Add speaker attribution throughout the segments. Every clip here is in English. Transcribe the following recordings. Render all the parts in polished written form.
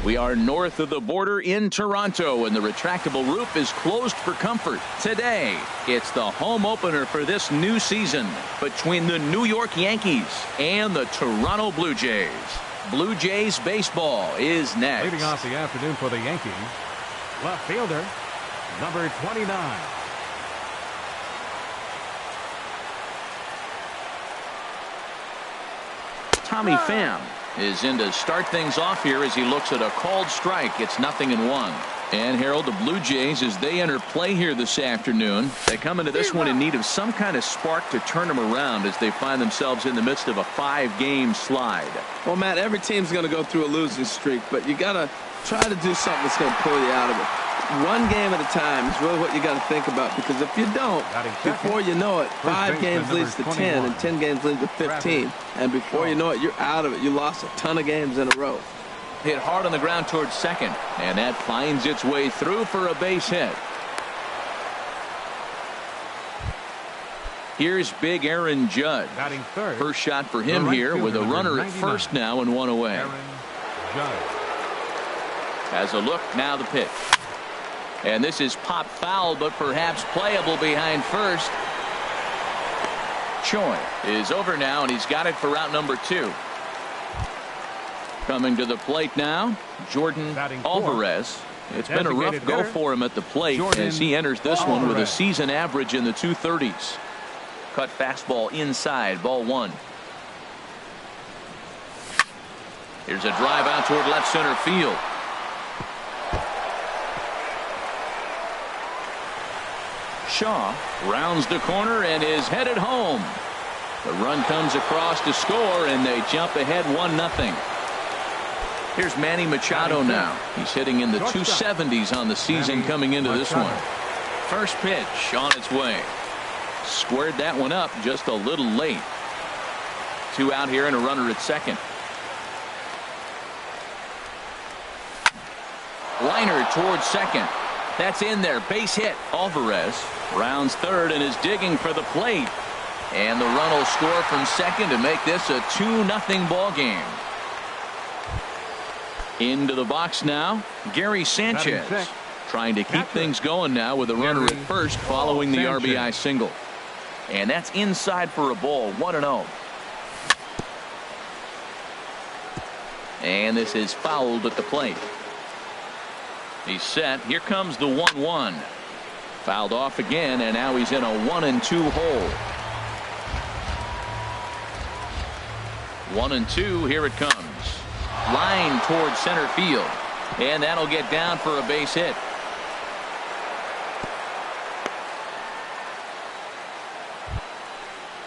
Speaker 1: We are north of the border in Toronto, and the retractable roof is closed for comfort. Today, it's the home opener for this new season between the New York Yankees and the Toronto Blue Jays. Blue Jays baseball is next.
Speaker 2: Leading off the afternoon for the Yankees, left fielder, number 29.
Speaker 1: Tommy Pham is in to start things off here as he looks at a called strike. It's 0-1. And Harold, the Blue Jays, as they enter play here this afternoon, they come into this one in need of some kind of spark to turn them around as they find themselves in the midst of a 5-game slide.
Speaker 3: Well, Matt, every team's going to go through a losing streak, but you got to try to do something that's going to pull you out of it. One game at a time is really what you got to think about, because if you don't, before you know it, 5 games leads to 10 and 10 games leads to 15, and before you know it, you're out of it. You lost a ton of games in a row.
Speaker 1: Hit hard on the ground towards second, and that finds its way through for a base hit. Here's big Aaron Judge. First shot for him here with a runner at first now and one away. Has a look, now the pitch. And this is pop foul, but perhaps playable behind first. Choi is over now, and he's got it for out number 2. Coming to the plate now, Jordan Alvarez. It's been a rough go for him at the plate as he enters this one with a season average in the 230s. Cut fastball inside, ball 1. Here's a drive out toward left center field. Shaw rounds the corner and is headed home. The run comes across to score, and they jump ahead 1-0. Here's Manny Machado now. He's hitting in the 270s on the season coming into this one. First pitch on its way. Squared that one up just a little late. 2 out here and a runner at second. Liner towards second. That's in there. Base hit. Alvarez rounds third and is digging for the plate. And the run will score from second to make this a 2-0 ball game. Into the box now, Gary Sanchez trying to keep things going now with a runner at first following the RBI single. And that's inside for a ball, 1-0. And this is fouled at the plate. He's set. Here comes the 1-1. Fouled off again, and now he's in a 1-2 hole. 1-2, here it comes. Line towards center field, and that'll get down for a base hit.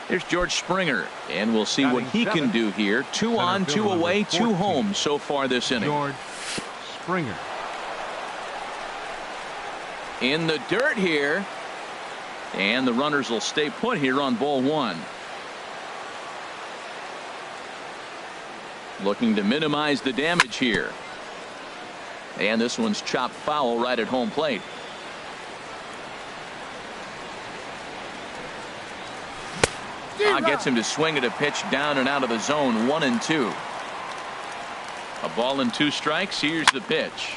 Speaker 1: Here's George Springer, and we'll see what he can do here. 2 on, 2 away, 2 home so far this inning.
Speaker 2: George Springer.
Speaker 1: In the dirt here, and the runners will stay put here on ball 1. Looking to minimize the damage here. And this one's chopped foul right at home plate. Gets him to swing at a pitch down and out of the zone. 1-2. A ball and 2 strikes. Here's the pitch.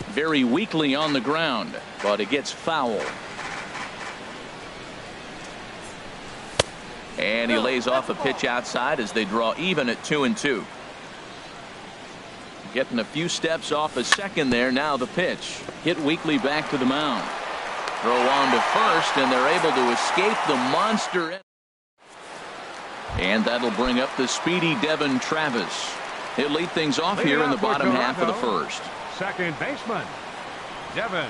Speaker 1: Very weakly on the ground, but it gets foul. And he lays off a pitch outside as they draw even at 2-2. Getting a few steps off a second there. Now the pitch. Hit weakly back to the mound. Throw on to first, and they're able to escape the monster. And that'll bring up the speedy Devin Travis. He'll lead things off here in the bottom half of the first.
Speaker 2: Second baseman, Devin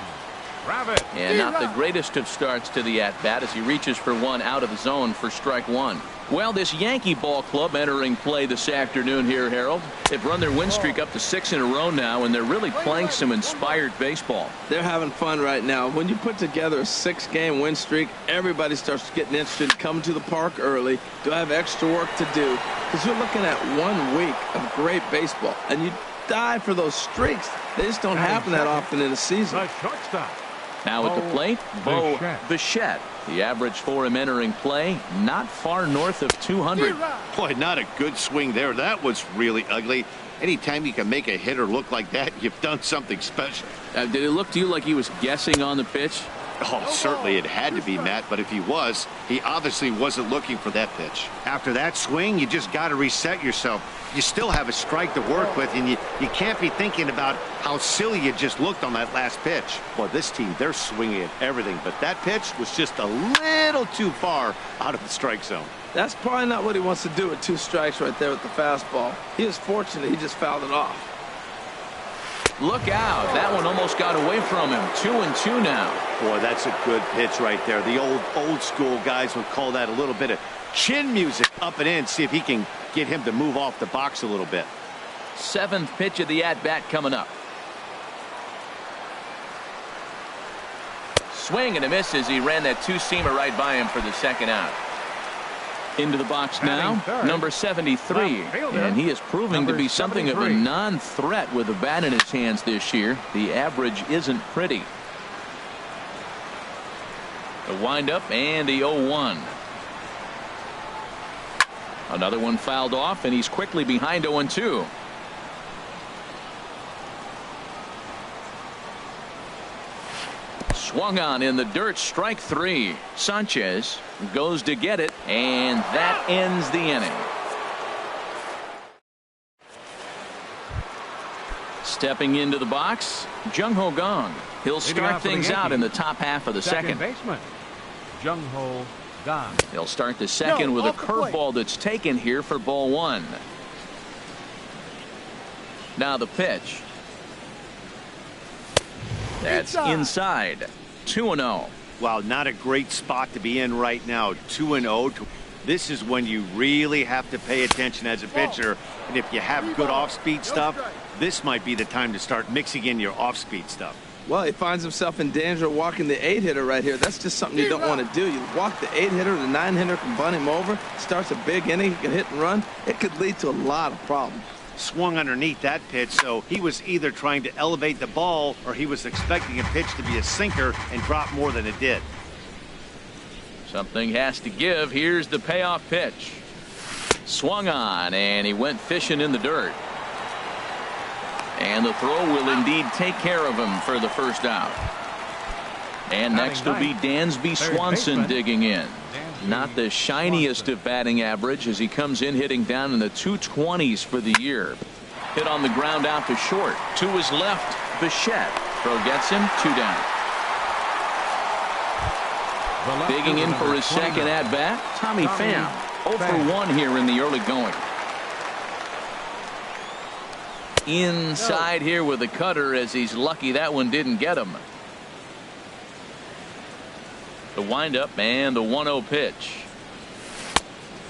Speaker 2: Travis.
Speaker 1: And not the greatest of starts to the at-bat as he reaches for one out of the zone for strike 1. Well, this Yankee ball club entering play this afternoon here, Harold. They've run their win streak up to 6 in a row now, and they're really playing some inspired baseball.
Speaker 3: They're having fun right now. When you put together a 6-game win streak, everybody starts getting interested in coming to the park early. Do I have extra work to do? Because you're looking at 1 week of great baseball, and you die for those streaks. They just don't happen that often in a season.
Speaker 2: The shortstop.
Speaker 1: Now at the plate, Bo Bichette. The average for him entering play, not far north of 200.
Speaker 4: Boy, not a good swing there. That was really ugly. Anytime you can make a hitter look like that, you've done something special.
Speaker 1: Did it look to you like he was guessing on the pitch?
Speaker 4: Oh, certainly it had to be, Matt, but if he was, he obviously wasn't looking for that pitch. After that swing, you just got to reset yourself. You still have a strike to work with, and you can't be thinking about how silly you just looked on that last pitch. Well, this team, they're swinging at everything, but that pitch was just a little too far out of the strike zone.
Speaker 3: That's probably not what he wants to do with 2 strikes right there with the fastball. He was fortunate he just fouled it off.
Speaker 1: Look out. That one almost got away from him. 2-2 now.
Speaker 4: Boy, that's a good pitch right there. The old school guys would call that a little bit of chin music up and in. See if he can get him to move off the box a little bit.
Speaker 1: 7th pitch of the at-bat coming up. Swing and a miss as he ran that 2-seamer right by him for the 2nd out. Into the box now, number 73, and he is proving to be something of a non-threat with a bat in his hands this year. The average isn't pretty. The windup and the 0-1. Another one fouled off, and he's quickly behind 0-2. Swung on in the dirt, strike 3. Sanchez goes to get it, and that ends the inning. Stepping into the box, Jung-Ho Kang. He'll start things out in the top half of the second.
Speaker 2: Baseman, Jung-Ho Kang.
Speaker 1: He'll start the second with a curveball that's taken here for ball 1. Now the pitch. That's inside. 2-0.
Speaker 4: Wow, not a great spot to be in right now. 2-0. This is when you really have to pay attention as a pitcher. And if you have good off-speed stuff, this might be the time to start mixing in your off-speed stuff.
Speaker 3: Well, he finds himself in danger of walking the 8-hitter right here. That's just something you don't want to do. You walk the 8-hitter, the 9-hitter can bunt him over. Starts a big inning, he can hit and run. It could lead to a lot of problems.
Speaker 4: Swung underneath that pitch, so he was either trying to elevate the ball or he was expecting a pitch to be a sinker and drop more than it did.
Speaker 1: Something has to give. Here's the payoff pitch. Swung on, and he went fishing in the dirt. And the throw will indeed take care of him for the 1st out. And next will be Dansby Swanson digging in. Not the shiniest of batting average as he comes in hitting down in the 220s for the year. Hit on the ground out to short. To his left, Bichette. Throw gets him, 2 down. Digging in for his 2nd at bat, Tommy Pham. 0 for 1 here in the early going. Inside here with a cutter as he's lucky that one didn't get him. The windup and the 1-0 pitch.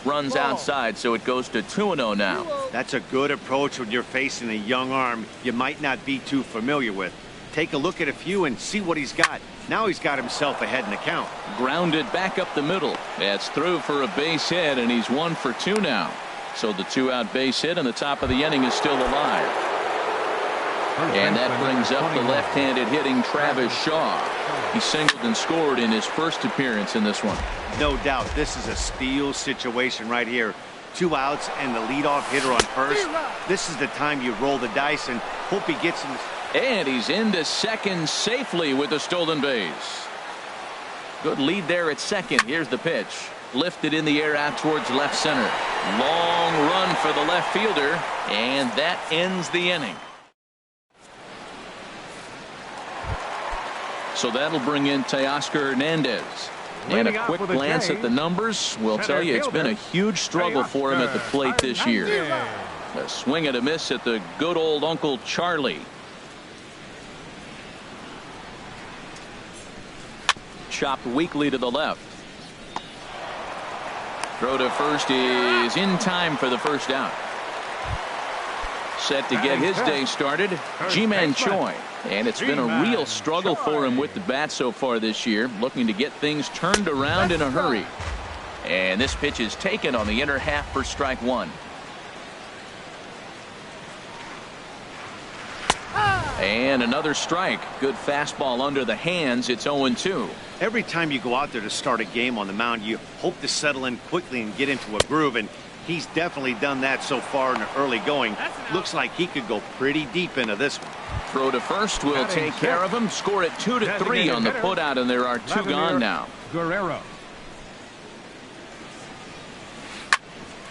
Speaker 1: Runs outside, so it goes to 2-0 now.
Speaker 4: That's a good approach when you're facing a young arm you might not be too familiar with. Take a look at a few and see what he's got. Now he's got himself ahead in the count. Grounded
Speaker 1: back up the middle. That's through for a base hit, and he's 1 for 2 now. So the 2-out base hit, and the top of the inning is still alive. And that brings up the left-handed hitting Travis Shaw. He singled and scored in his first appearance in this one.
Speaker 4: No doubt this is a steal situation right here. 2 outs and the leadoff hitter on first. This is the time you roll the dice and hope he gets in.
Speaker 1: And he's into second safely with the stolen base. Good lead there at second. Here's the pitch. Lifted in the air out towards left center. Long run for the left fielder, and that ends the inning. So that'll bring in Teoscar Hernandez. And a quick glance at the numbers will tell you it's been a huge struggle for him at the plate this year. A swing and a miss at the good old Uncle Charlie. Chopped weakly to the left. Throw to first is in time for the 1st out. Set to get his day started, Ji-Man Choi. And it's been a real struggle for him with the bat so far this year, looking to get things turned around in a hurry. And this pitch is taken on the inner half for strike 1. And another strike. Good fastball under the hands. It's 0-2.
Speaker 4: Every time you go out there to start a game on the mound, you hope to settle in quickly and get into a groove, and He's definitely done that so far in the early going. Looks like he could go pretty deep into this one.
Speaker 1: Throw to first will take care of him. Score it 2-3 on the putout, and there are two gone now.
Speaker 2: Guerrero.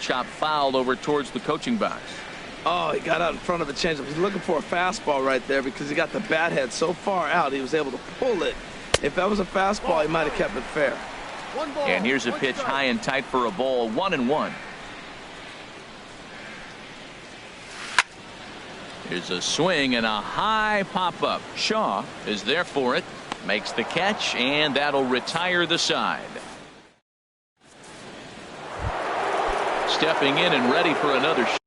Speaker 1: Chop foul over towards the coaching box.
Speaker 3: Oh, he got out in front of the changeup. He's looking for a fastball right there because he got the bat head so far out he was able to pull it. If that was a fastball, he might have kept it fair.
Speaker 1: And here's a pitch high and tight for a ball, 1-1. Here's a swing and a high pop-up. Shaw is there for it, makes the catch, and that'll retire the side. Stepping in and ready for another shot.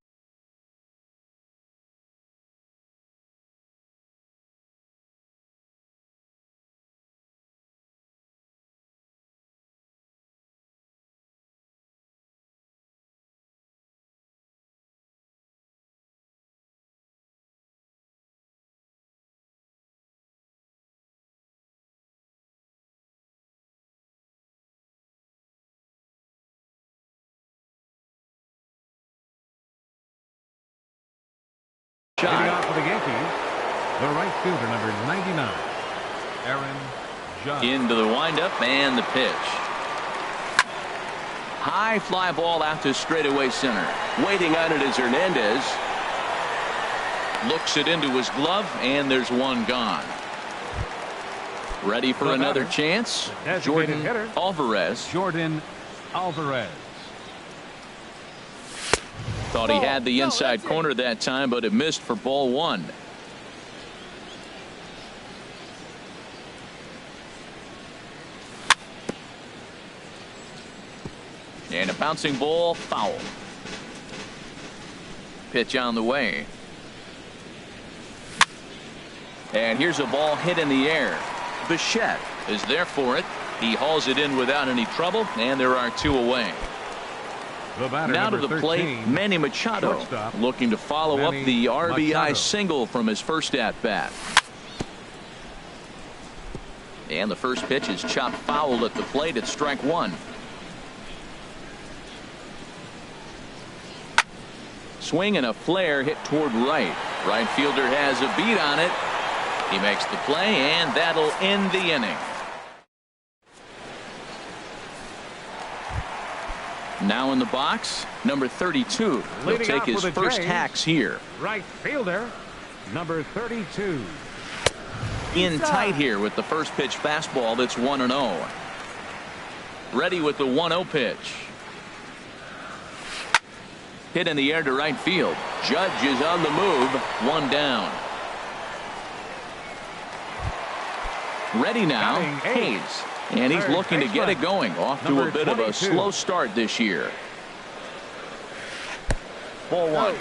Speaker 2: Leading off for the Yankees, the right fielder, number 99, Aaron Judge.
Speaker 1: Into the windup and the pitch. High fly ball out to straightaway center. Waiting on it is Hernandez. Looks it into his glove, and there's one gone. Ready for another chance. Jordan Alvarez.
Speaker 2: Jordan Alvarez.
Speaker 1: Thought he had the inside corner that time, but it missed for ball one. And a bouncing ball, foul. Pitch on the way. And here's a ball hit in the air. Bichette is there for it. He hauls it in without any trouble, and there are two away. Now to the plate, Manny Machado, looking to follow up the RBI single from his first at-bat. And the first pitch is chopped foul at the plate at strike one. Swing and a flare hit toward right. Right fielder has a beat on it. He makes the play, and that'll end the inning. Now in the box, number 32. He'll take his first hacks here.
Speaker 2: Right fielder, number 32.
Speaker 1: In tight here with the first pitch fastball that's 1-0. Ready with the 1-0 pitch. Hit in the air to right field. Judge is on the move. One down. Ready now, Hayes. And he's looking to get it going. Off to a bit of a slow start this year. Ball one.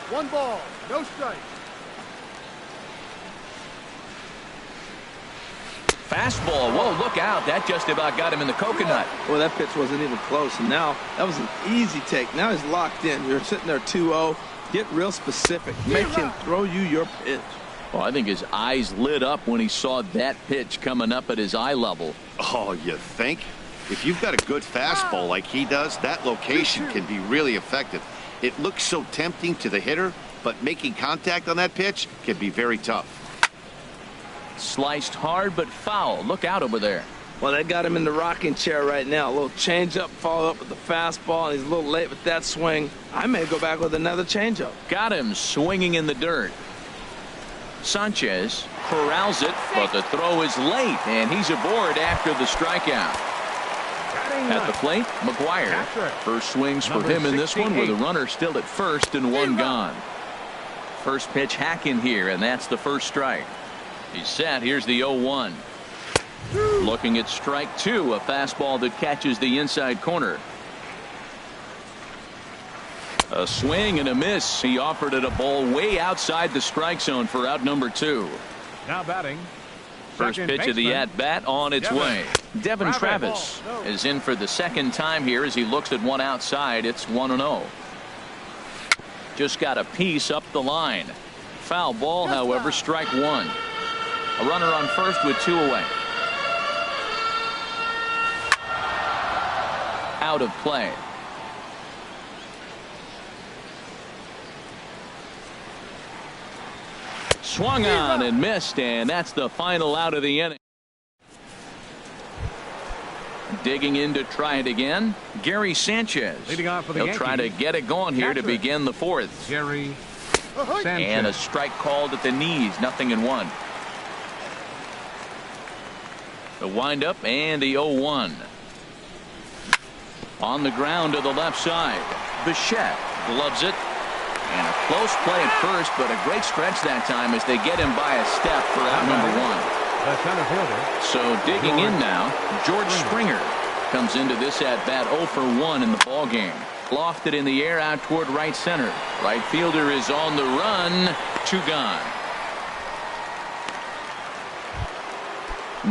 Speaker 5: One ball, no strike.
Speaker 1: Fastball. Whoa, look out. That just about got him in the coconut.
Speaker 3: Well, that pitch wasn't even close. And now that was an easy take. Now he's locked in. You're sitting there 2-0. Get real specific. Make him throw you your pitch.
Speaker 1: Well, I think his eyes lit up when he saw that pitch coming up at his eye level.
Speaker 4: Oh, you think? If you've got a good fastball like he does, that location can be really effective. It looks so tempting to the hitter, but making contact on that pitch can be very tough.
Speaker 1: Sliced hard but foul. Look out over there.
Speaker 3: Well, they got him in the rocking chair right now. A little changeup, follow up with the fastball, and he's a little late with that swing. I may go back with another changeup.
Speaker 1: Got him swinging in the dirt. Sanchez corrals it, but the throw is late, and he's aboard after the strikeout. At the plate, McGuire. First swings for him in this one with a runner still at first and one gone. First pitch hack in here, and that's the first strike. He's set. Here's the 0-1. Looking at strike two, a fastball that catches the inside corner. A swing and a miss. He offered it a ball way outside the strike zone for out number two.
Speaker 2: Now batting.
Speaker 1: First pitch of the at-bat on its way. Devin Travis is in for the second time here as he looks at one outside. It's 1-0. Just got a piece up the line. Foul ball, however, strike one. A runner on first with two away. Out of play. swung on and missed, and that's the final out of the inning. Digging in to try it again, Gary Sanchez.
Speaker 2: Leading off for the
Speaker 1: He'll
Speaker 2: Yankees,
Speaker 1: try to get it going here to begin the fourth.
Speaker 2: Gary Sanchez.
Speaker 1: And a strike called at the knees, 0-1. The windup and the 0-1. On the ground to the left side. Bichette gloves it. And a close play at first, but a great stretch that time as they get him by a step for out number 1.
Speaker 2: The center fielder.
Speaker 1: So digging in now, George Springer comes into this at bat 0 for 1 in the ball game. Lofted in the air out toward right center. Right fielder is on the run. 2 gone.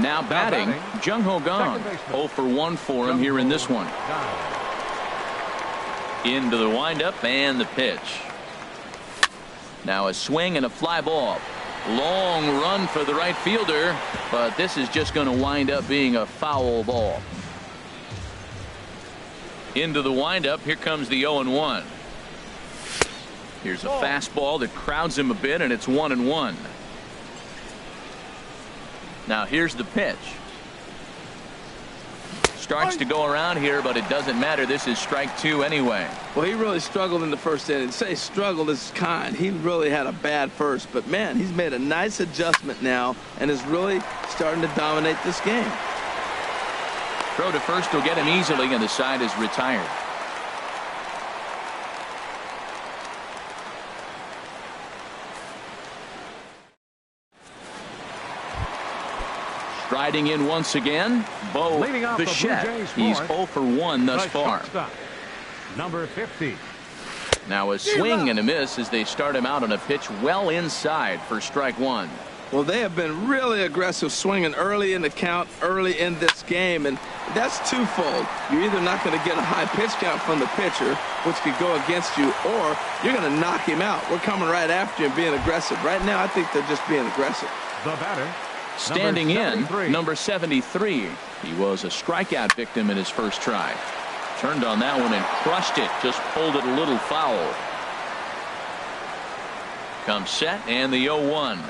Speaker 1: Now batting, Jung Ho Kang. 0 for 1 for him here in this one. Into the windup and the pitch. Now a swing and a fly ball. Long run for the right fielder, but this is just going to wind up being a foul ball. Into the windup, here comes the 0-1. Here's a fastball that crowds him a bit, and it's 1-1. Now here's the pitch. Starts to go around here, but it doesn't matter. This is strike 2 anyway.
Speaker 3: Well, he really struggled in the first inning. To say struggled is kind. He really had a bad first, but man, he's made a nice adjustment now and is really starting to dominate this game.
Speaker 1: Throw to first will get him easily, and the side is retired. Striding in once again, Bo Bichette. He's 0 for 1 thus far.
Speaker 2: Number 50.
Speaker 1: Now a swing and a miss as they start him out on a pitch well inside for strike 1.
Speaker 3: Well, they have been really aggressive swinging early in the count, early in this game, and that's twofold. You're either not going to get a high pitch count from the pitcher, which could go against you, or you're going to knock him out. We're coming right after you and being aggressive. Right now, I think they're just being aggressive.
Speaker 2: The batter.
Speaker 1: Standing in, number 73. He was a strikeout victim in his first try. Turned on that one and crushed it. Just pulled it a little foul. Comes set and the 0-1.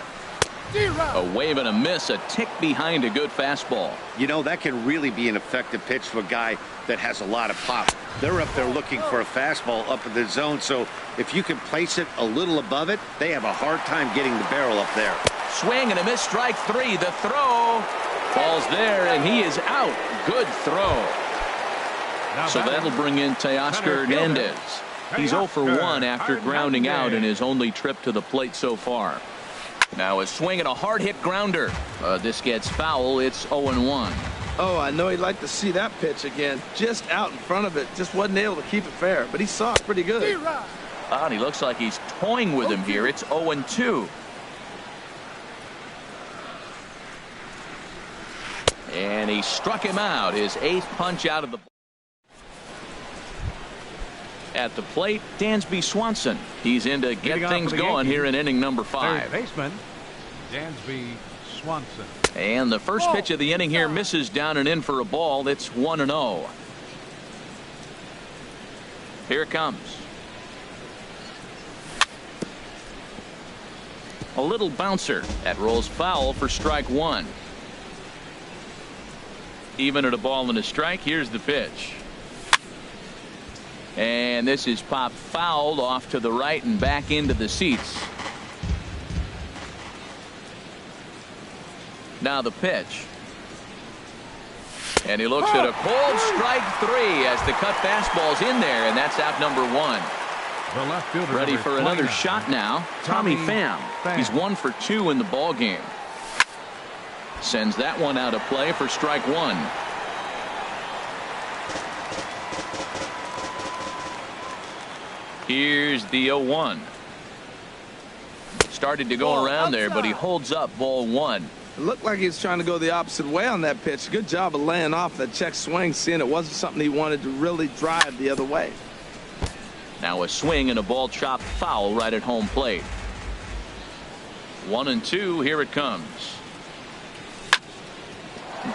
Speaker 1: A wave and a miss, a tick behind a good fastball.
Speaker 4: You know, that can really be an effective pitch for a guy that has a lot of pop. They're up there looking for a fastball up in the zone, so if you can place it a little above it, they have a hard time getting the barrel up there.
Speaker 1: Swing and a miss, strike 3. The throw falls there, and he is out. Good throw. So that'll bring in Teoscar Hernandez. He's 0 for 1 after grounding out in his only trip to the plate so far. Now a swing and a hard hit grounder. This gets foul. It's 0-1.
Speaker 3: Oh, I know he'd like to see that pitch again. Just out in front of it. Just wasn't able to keep it fair, but he saw it pretty good.
Speaker 1: And he looks like he's toying with him here. It's 0-2. And he struck him out. His 8th punch out of the. At the plate, Dansby Swanson. He's in to get things going here in inning number 5.
Speaker 2: Third baseman, Dansby Swanson.
Speaker 1: And the first pitch of the inning here misses down and in for a ball. It's 1-0. Here it comes. A little bouncer that rolls foul for strike 1. Even at a ball and a strike. Here's the pitch. And this is popped fouled off to the right and back into the seats. Now the pitch. And he looks at a cold strike 3 as the cut fastball's in there, and that's out number 1.
Speaker 2: The left fielder
Speaker 1: ready for another shot now. Tommy Pham. He's 1 for 2 in the ball game. Sends that one out of play for strike 1. Here's the 0-1. Started to go around there, but he holds up ball 1.
Speaker 3: It looked like he was trying to go the opposite way on that pitch. Good job of laying off that check swing, seeing it wasn't something he wanted to really drive the other way.
Speaker 1: Now a swing and a ball chopped foul right at home plate. 1-2. Here it comes.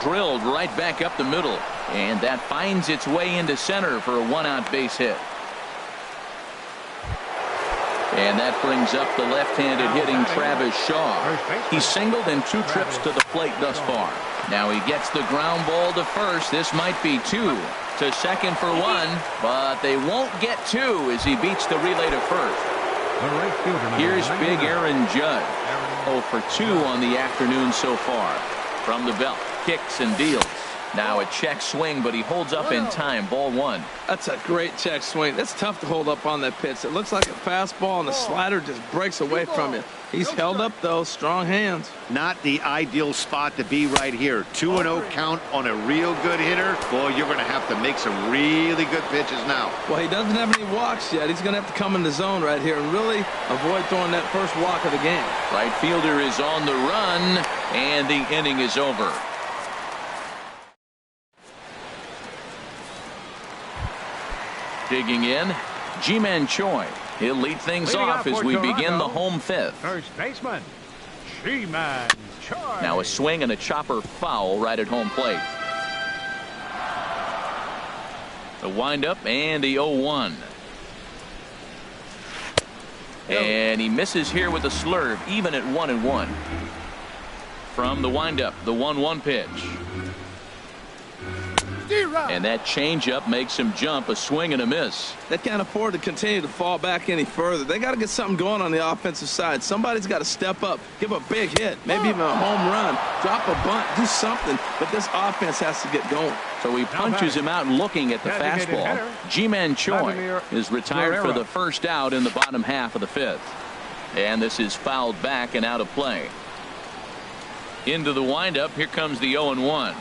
Speaker 1: Drilled right back up the middle, and that finds its way into center for a 1-out base hit. And that brings up the left-handed hitting Travis Shaw. He's singled in 2 trips to the plate thus far. Now he gets the ground ball to first. This might be 2. To second for 1, but they won't get 2 as he beats the relay to first. Here's big Aaron Judge. 0 for 2 on the afternoon so far. From the belt, kicks and deals. Now a check swing, but he holds up in time. Ball 1.
Speaker 3: That's a great check swing. That's tough to hold up on that pitch. It looks like a fastball, and the slider just breaks away from you. He's held up, though. Strong hands.
Speaker 4: Not the ideal spot to be right here. 2-0 count on a real good hitter. Boy, you're going to have to make some really good pitches now.
Speaker 3: Well, he doesn't have any walks yet. He's going to have to come in the zone right here and really avoid throwing that first walk of the game.
Speaker 1: Right fielder is on the run, and the inning is over. Digging in, Ji-Man Choi. He'll lead things off as we begin the home 5th.
Speaker 2: First baseman, Ji-Man Choi.
Speaker 1: Now a swing and a chopper foul right at home plate. The windup and the 0-1. And he misses here with a slurve, even at 1-1. From the windup, the 1-1 pitch. And that changeup makes him jump. A swing and a miss.
Speaker 3: They can't afford to continue to fall back any further. They got to get something going on the offensive side. Somebody's got to step up, give a big hit, maybe even a home run, drop a bunt, do something. But this offense has to get going.
Speaker 1: So he punches him out looking at the fastball. Ji-Man Choi is retired for the first out in the bottom half of the 5th. And this is fouled back and out of play. Into the windup. Here comes the 0-1.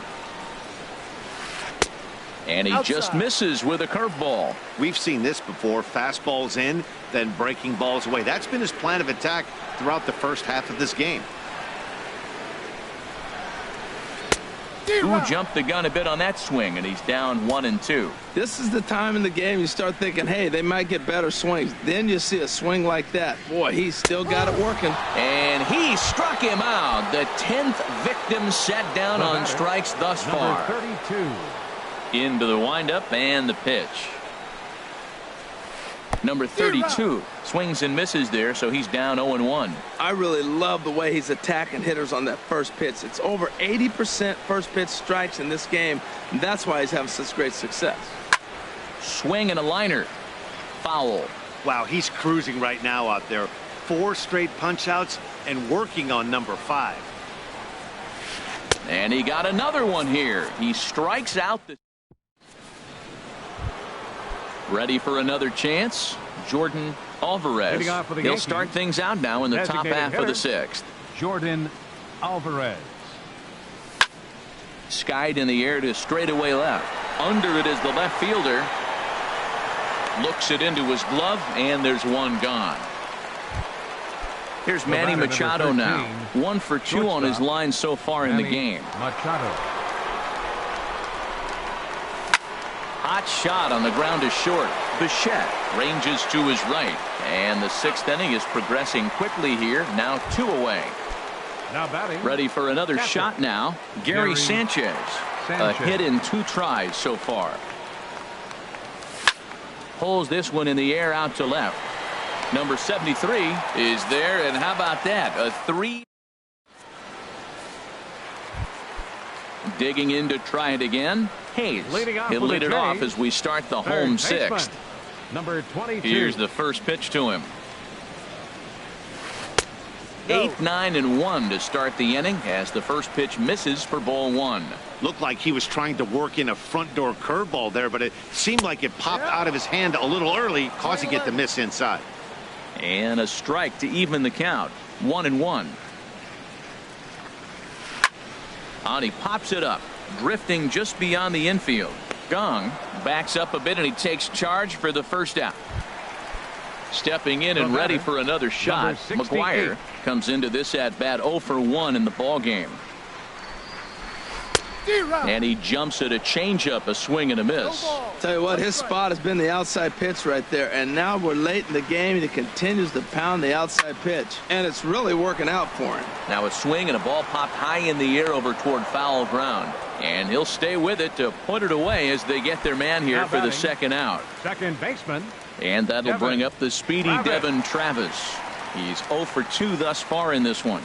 Speaker 1: And he just misses with a curveball.
Speaker 4: We've seen this before. Fastballs in, then breaking balls away. That's been his plan of attack throughout the first half of this game.
Speaker 1: Who jumped the gun a bit on that swing, and he's down 1-2.
Speaker 3: This is the time in the game you start thinking, hey, they might get better swings. Then you see a swing like that. Boy, he's still got it working.
Speaker 1: And he struck him out. The 10th victim set down on strikes thus far.
Speaker 2: Number 32.
Speaker 1: Into the windup and the pitch. Number 32 swings and misses there, so he's down 0-1.
Speaker 3: I really love the way he's attacking hitters on that first pitch. It's over 80% first pitch strikes in this game, and that's why he's having such great success.
Speaker 1: Swing and a liner. Foul.
Speaker 4: Wow, he's cruising right now out there. 4 straight punch outs and working on number 5.
Speaker 1: And he got another one here. He strikes out the. Ready for another chance. Jordan Alvarez. He'll start things out now in the top half of the 6th.
Speaker 2: Jordan Alvarez.
Speaker 1: Skied in the air to straightaway left. Under it is the left fielder. Looks it into his glove, and there's one gone. Here's Manny Machado now. 1 for 2 on his line so far in the game.
Speaker 2: Machado.
Speaker 1: Hot shot on the ground is short. Bichette ranges to his right. And the 6th inning is progressing quickly here. Now 2 away.
Speaker 2: Now batting.
Speaker 1: Ready for another shot now. Gary Sanchez. A hit in 2 tries so far. Pulls this one in the air out to left. Number 73 is there, and how about that? A 3. Digging in to try it again. Hayes. He'll lead it off as we start the home 6th.
Speaker 2: Number 22.
Speaker 1: Here's the first pitch to him. 8, 9, and 1 to start the inning as the first pitch misses for ball 1.
Speaker 4: Looked like he was trying to work in a front door curveball there, but it seemed like it popped out of his hand a little early, causing it to miss inside.
Speaker 1: And a strike to even the count. 1-1. And he pops it up, drifting just beyond the infield. Gong backs up a bit, and he takes charge for the first out. Stepping in and ready for another shot. McGuire comes into this at bat 0 for 1 in the ball game. And he jumps at a changeup, a swing and a miss.
Speaker 3: Tell you what, his spot has been the outside pitch right there. And now we're late in the game, and he continues to pound the outside pitch. And it's really working out for him.
Speaker 1: Now a swing and a ball popped high in the air over toward foul ground. And he'll stay with it to put it away as they get their man here for the second out.
Speaker 2: Second baseman.
Speaker 1: And that'll bring up the speedy Devin Travis. He's 0 for 2 thus far in this one.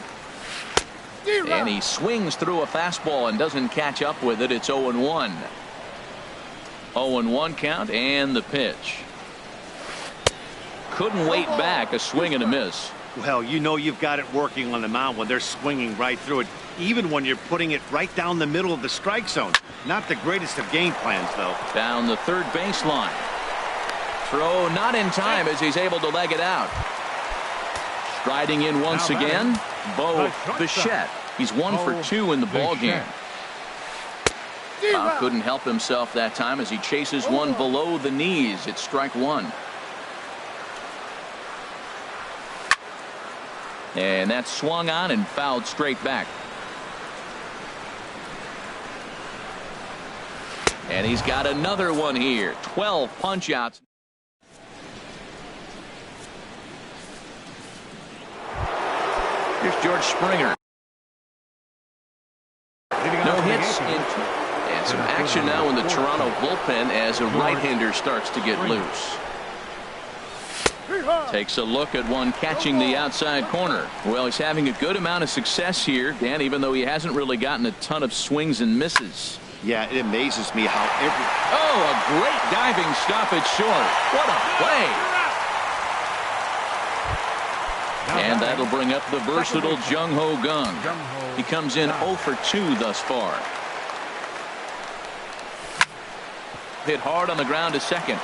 Speaker 1: And he swings through a fastball and doesn't catch up with it. It's 0-1. 0-1 count and the pitch. Couldn't wait back. A swing and a miss.
Speaker 4: Well, you know you've got it working on the mound when they're swinging right through it, even when you're putting it right down the middle of the strike zone. Not the greatest of game plans, though.
Speaker 1: Down the third baseline. Throw not in time as he's able to leg it out. Striding in once again, Bo Bichette. He's 1 for 2 in the ball game. Couldn't help himself that time as he chases one below the knees. It's strike one. And that's swung on and fouled straight back. And he's got another one here. 12 punch outs. Here's George Springer. No hits and some action now in the Toronto bullpen as a right-hander starts to get loose. Takes a look at one catching the outside corner. Well, he's having a good amount of success here, Dan, even though he hasn't really gotten a ton of swings and misses.
Speaker 4: Yeah, it amazes me how
Speaker 1: Oh, a great diving stop at short. What a play. And that'll bring up the versatile Jung-Ho Kang. He comes in 0 for 2 thus far. Hit hard on the ground to second.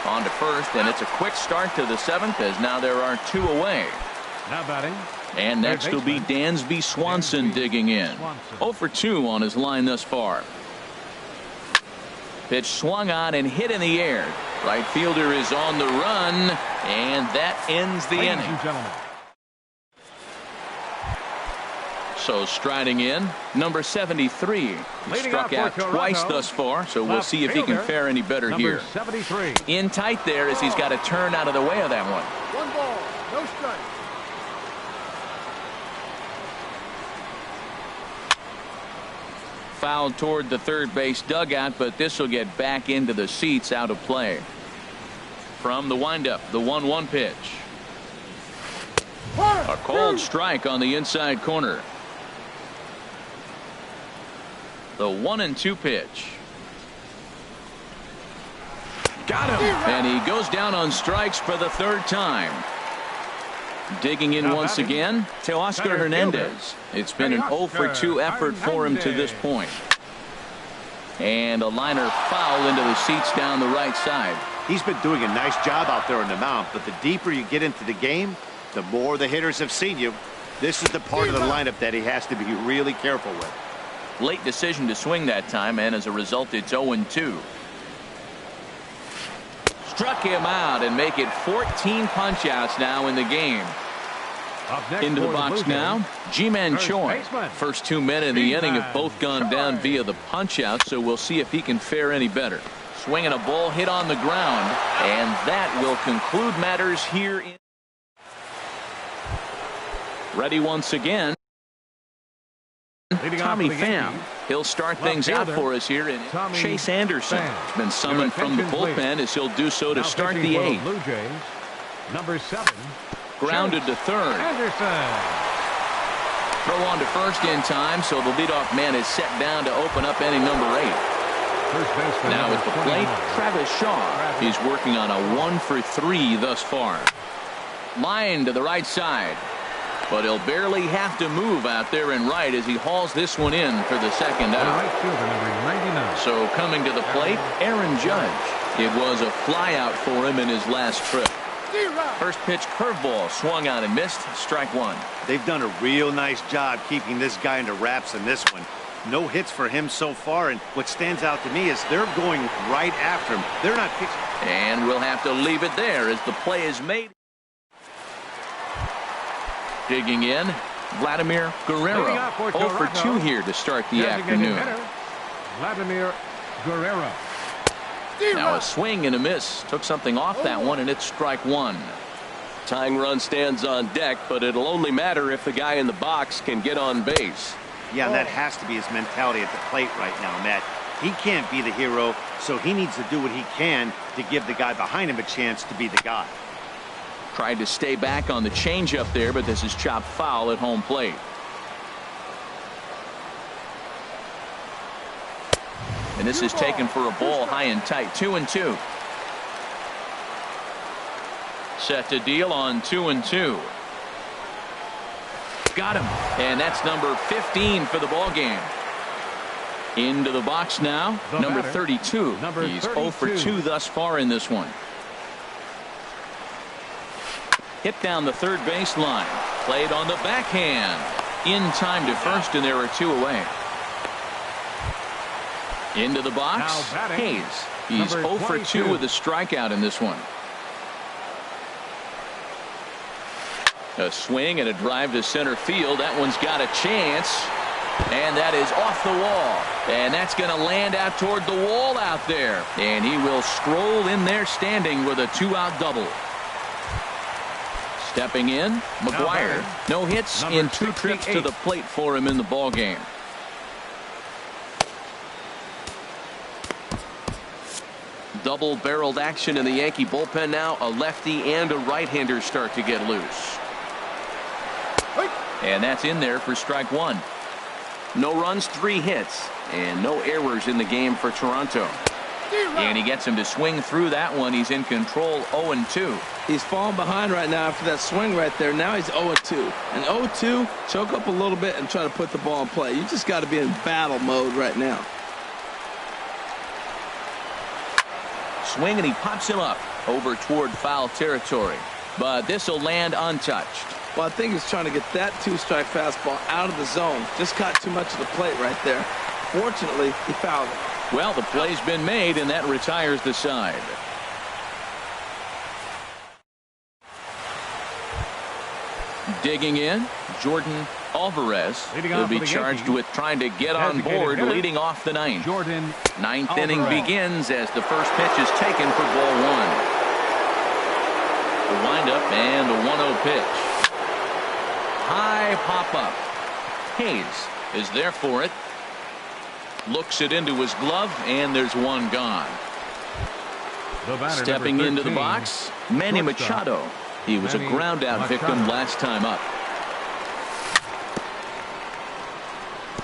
Speaker 1: On to first, and it's a quick start to the 7th as now there are 2 away.
Speaker 2: Now batting.
Speaker 1: And next will be Dansby Swanson digging in. 0 for 2 on his line thus far. Pitch swung on and hit in the air. Right fielder is on the run, and that ends the inning. So striding in, number 73. He struck out twice thus far, so we'll see if he can fare any better here.
Speaker 2: 73.
Speaker 1: In tight there as he's got to turn out of the way of that one.
Speaker 5: 1 ball, no strike.
Speaker 1: Fouled toward the third base dugout, but this will get back into the seats, out of play. From the windup, the 1-1 pitch. A cold strike on the inside corner. The 1-2 pitch. Got him. And he goes down on strikes for the 3rd time. Digging in once again, Teoscar Hernandez. It's been an 0 for 2 effort for him to this point. And a liner foul into the seats down the right side.
Speaker 4: He's been doing a nice job out there on the mound, but the deeper you get into the game, the more the hitters have seen you. This is the part of the lineup that he has to be really careful with.
Speaker 1: Late decision to swing that time, and as a result, it's 0-2. Struck him out and make it 14 punch-outs now in the game. Into the box now, Ji-Man Choi. First 2 men in the inning have both gone down via the punch-out, so we'll see if he can fare any better. Swinging a ball hit on the ground, and that will conclude matters here. Ready once again. Tommy Pham. He'll start things out for us here. And Chase Anderson has been summoned from the bullpen as he'll do so to start the 8th.
Speaker 2: Blue Jays, number 7.
Speaker 1: Grounded to third.
Speaker 2: Anderson.
Speaker 1: Throw on to first in time, so the leadoff man is set down to open up inning number 8. Now at the plate, Travis Shaw. He's working on a 1 for 3 thus far. Line to the right side. But he'll barely have to move out there in right as he hauls this one in for the 2nd out. So coming to the plate, Aaron Judge. It was a fly out for him in his last trip. First pitch curveball swung on and missed. Strike 1.
Speaker 4: They've done a real nice job keeping this guy into wraps in this one. No hits for him so far, and what stands out to me is they're going right after him. They're not pitching.
Speaker 1: And we'll have to leave it there as the play is made. Digging in, Vladimir Guerrero. 0 for 2 here to start the afternoon.
Speaker 2: Vladimir Guerrero.
Speaker 1: Now a swing and a miss. Took something off that one, and it's strike one.
Speaker 6: Tying run stands on deck, but it'll only matter if the guy in the box can get on base.
Speaker 4: Yeah, and that has to be his mentality at the plate right now, Matt. He can't be the hero, so he needs to do what he can to give the guy behind him a chance to be the guy.
Speaker 1: Tried to stay back on the changeup there, but this is chopped foul at home plate. And this is taken for a ball high and tight. 2-2. Set to deal on 2-2. Got him. And that's number 15 for the ball game. Into the box now. Number 32. He's 0 for 2 thus far in this one. Hit down the third baseline. Played on the backhand. In time to first, and there are 2 away. Into the box. Hayes. He's 0 for 2 with a strikeout in this one. A swing and a drive to center field. That one's got a chance. And that is off the wall. And that's going to land out toward the wall out there. And he will stroll in there standing with a 2-out double. Stepping in, McGuire. No hits in 2 trips to the plate for him in the ball game. Double-barreled action in the Yankee bullpen now. A lefty and a right-hander start to get loose. And that's in there for strike one. No runs, 3 hits, and no errors in the game for Toronto. And he gets him to swing through that one. He's in control, 0-2.
Speaker 3: He's falling behind right now after that swing right there. Now he's 0-2. And 0-2, choke up a little bit and try to put the ball in play. You just got to be in battle mode right now.
Speaker 1: Swing, and he pops him up over toward foul territory. But this will land untouched.
Speaker 3: Well, I think he's trying to get that 2-strike fastball out of the zone. Just caught too much of the plate right there. Fortunately, he fouled it.
Speaker 1: Well, the play's been made, and that retires the side. Digging in, Jordan Alvarez will be charged with trying to get on board, leading off the ninth. Ninth inning begins as the first pitch is taken for ball one. The windup and the 1-0 pitch. High pop-up. Hayes is there for it. Looks it into his glove, and there's one gone. Stepping into the box, Manny Machado. He was a ground-out victim last time up.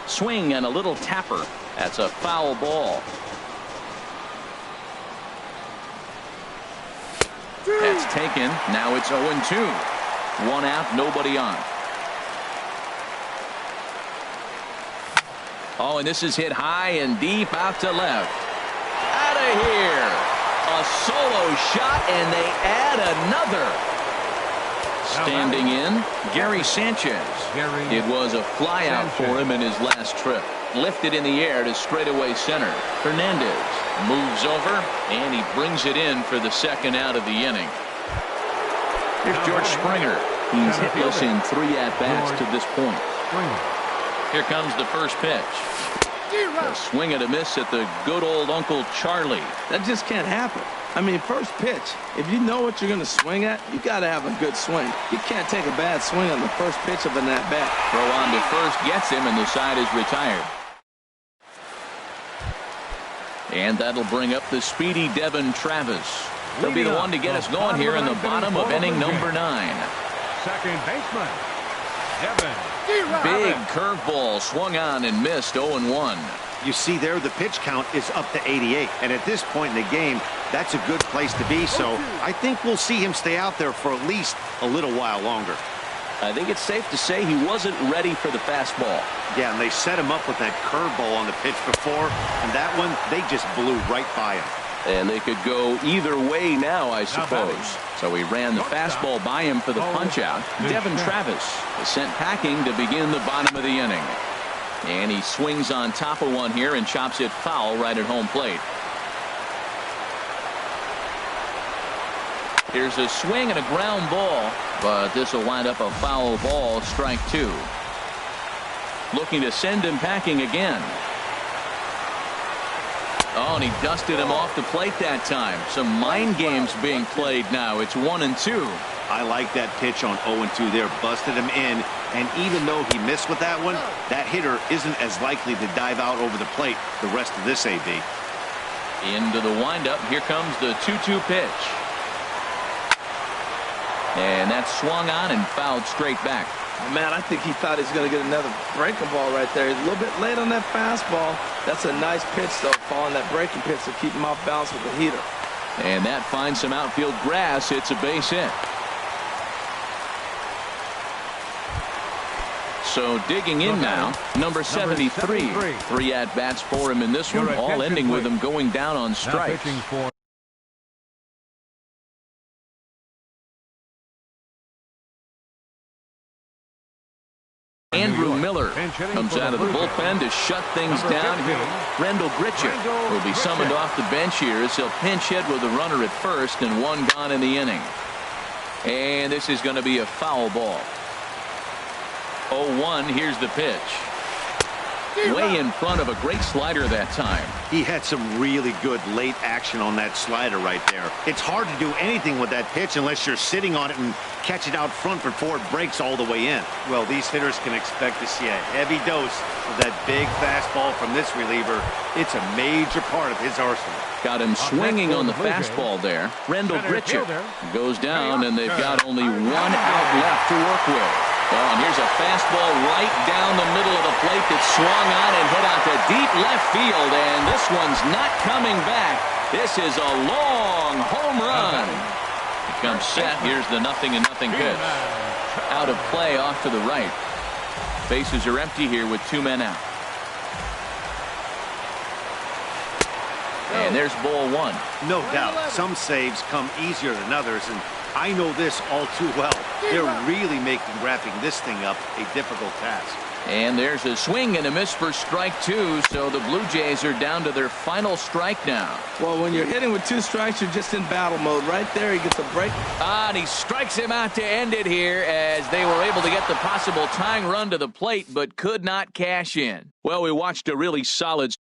Speaker 1: Swing and a little tapper. That's a foul ball. That's taken. Now it's 0-2. 1 out, nobody on. Oh, and this is hit high and deep out to left. Out of here. A solo shot, and they add another. Standing in, Gary Sanchez. It was a flyout for him in his last trip. Lifted in the air to straightaway center. Hernandez moves over, and he brings it in for the second out of the inning. Here's George Springer. He's hitless in 3 at-bats to this point. Here comes the first pitch. A swing and a miss at the good old Uncle Charlie.
Speaker 3: That just can't happen. I mean, first pitch, if you know what you're going to swing at, you got to have a good swing. You can't take a bad swing on the first pitch of an at-bat.
Speaker 1: Throw on to first gets him, and the side is retired. And that'll bring up the speedy Devin Travis. He'll be the one to get us going here in the bottom of inning number 9.
Speaker 2: Second baseman, Devin.
Speaker 1: Big curveball swung on and missed. 0-1.
Speaker 4: You see there, the pitch count is up to 88. And at this point in the game, that's a good place to be. So I think we'll see him stay out there for at least a little while longer.
Speaker 6: I think it's safe to say he wasn't ready for the fastball.
Speaker 4: Yeah, and they set him up with that curveball on the pitch before. And that one, they just blew right by him.
Speaker 6: And they could go either way now, I suppose.
Speaker 1: So he ran the fastball by him for the punch-out. Devin Travis is sent packing to begin the bottom of the inning. And he swings on top of one here and chops it foul right at home plate. Here's a swing and a ground ball, but this will wind up a foul ball, strike 2. looking to send him packing again. Oh, and he dusted him off the plate that time. Some mind games being played now. It's 1-2.
Speaker 4: I like that pitch on 0-2 there. Busted him in, and even though he missed with that one, that hitter isn't as likely to dive out over the plate the rest of this AB.
Speaker 1: Into the windup. Here comes the 2-2 pitch. And that's swung on and fouled straight back.
Speaker 3: Man, I think he thought he was going to get another breaking ball right there. He's a little bit late on that fastball. That's a nice pitch, though, following that breaking pitch to keep him off balance with the heater.
Speaker 1: And that finds some outfield grass. It's a base hit. So digging in now, number 73. 3 at-bats for him in this one, all ending with him going down on strikes. Andrew Miller comes out of the bullpen to shut things down. Rendell Gritchick will be summoned off the bench here as he'll pinch hit with a runner at first and 1 gone in the inning. And this is going to be a foul ball. 0-1. Here's the pitch. Way in front of a great slider that time.
Speaker 4: He had some really good late action on that slider right there. It's hard to do anything with that pitch unless you're sitting on it and catch it out front before it breaks all the way in. Well, these hitters can expect to see a heavy dose of that big fastball from this reliever. It's a major part of his arsenal.
Speaker 1: Got him swinging on the fastball there. Rendell Gritchick goes down, and they've got only 1 out left to work with. Oh, and here's a fastball right down the middle of the plate that swung on and hit out to deep left field, and this one's not coming back. This is a long home run. He comes set. Here's the 0-0 pitch. Out of play off to the right. Bases are empty here with 2 men out. And there's ball 1.
Speaker 4: No doubt, some saves come easier than others, and I know this all too well. They're really making wrapping this thing up a difficult task.
Speaker 1: And there's a swing and a miss for strike 2, so the Blue Jays are down to their final strike now.
Speaker 3: Well, when you're hitting with 2 strikes, you're just in battle mode. Right there, he gets a break.
Speaker 1: And he strikes him out to end it here as they were able to get the possible tying run to the plate, but could not cash in. Well, we watched a really solid